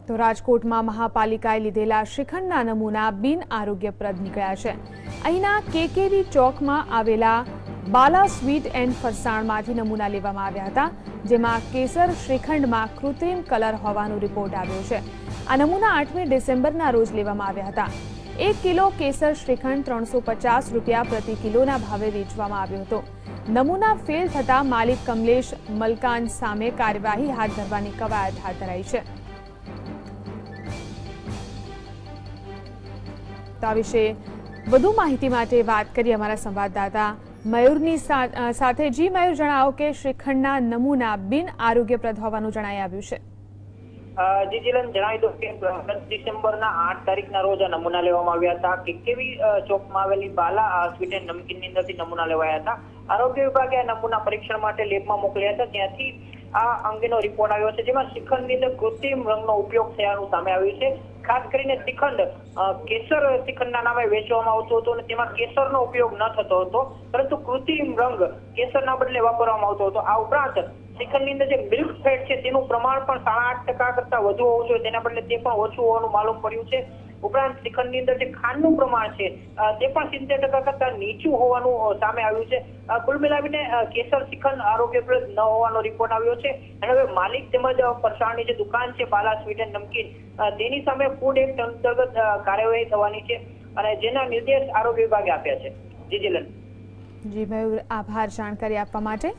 તો રાજકોટમાં મહાપાલિકાએ લીધેલા શ્રીખંડના નમૂના બિન આરોગ્યપ્રદ નીકળ્યા છે। અહીંના કેકેવી ચોકમાં આવેલા બાલા સ્વીટ એન્ડ ફરસાણમાંથી નમૂના લેવામાં આવ્યા હતા, જેમાં કેસર શ્રીખંડમાં કૃત્રિમ કલર હોવાનો રિપોર્ટ આવ્યો છે। આ નમૂના 8મી ડિસેમ્બરના રોજ લેવામાં આવ્યા હતા। 1 કિલો કેસર શ્રીખંડ 350 રૂપિયા પ્રતિ કિલોના ભાવે વેચવામાં આવ્યો હતો। નમૂના ફેલ થતા માલિક કમલેશ મલકાન સામે કાર્યવાહી હાથ ધરવાની કવાયત હાથ ધરાઈ છે। તો આ વિશે વધુ માહિતી માટે વાત કરી અમારા સંવાદદાતા મયુરની સાથે। જી મયુર, જણાવો કે શ્રીખંડના નમૂના બિન આરોગ્યપ્રદ હોવાનું જણાઈ આવ્યું છે। જી જીલન, જણાવી દો કે 10 ડિસેમ્બરના 8 તારીખના રોજ આ નમૂના લેવામાં આવ્યા હતા। કેકેવી ચોકમાં આવેલી બાલા સ્વીટ એન્ડ નમકીનની અંદરથી નમૂના લેવાયા હતા। આરોગ્ય વિભાગે આ નમૂના પરીક્ષણ માટે લેબમાં મોકલ્યા હતા, ત્યાંથી આ અંગેનો રિપોર્ટ આવ્યો છે, જેમાં શ્રીખંડની અંદર કૃત્રિમ રંગનો ઉપયોગ થયાનું સામે આવ્યું છે। ખાસ કરીને શ્રીખંડ કેસર શ્રીખંડના નામે વેચવામાં આવતું હતું અને તેમાં કેસરનો ઉપયોગ ન થતો હતો, પરંતુ કૃત્રિમ રંગ કેસરના બદલે વાપરવામાં આવતો હતો। આ ઉપરાંત શ્રીખંડની અંદર જે મિલ્ક ફેટ છે તેનું પ્રમાણ પણ 8.5% કરતા વધુ હોવું જોઈએ, તેના બદલે તે પણ ઓછું હોવાનું માલુમ પડ્યું છે। ઉપરાંત શ્રીખંડની અંદર જે ખાંડનું પ્રમાણ છે તે પણ 70% કરતા નીચું હોવાનું સામે આવ્યું છે। કુલ મિલાવીને કેસર શ્રીખંડ આરોગ્યપ્રદ ન હોવાનો રિપોર્ટ આવ્યો છે અને હવે માલિક તેમજ ફરસાણની જે દુકાન છે બાલા સ્વીટ એન્ડ નમકીન, તેની સામે ફૂડ એક્ટ અંતર્ગત કાર્યવાહી થવાની છે અને જેના નિર્દેશ આરોગ્ય વિભાગે આપ્યા છે। જી જીલન। જી મયુર, આભાર જાણકારી આપવા માટે।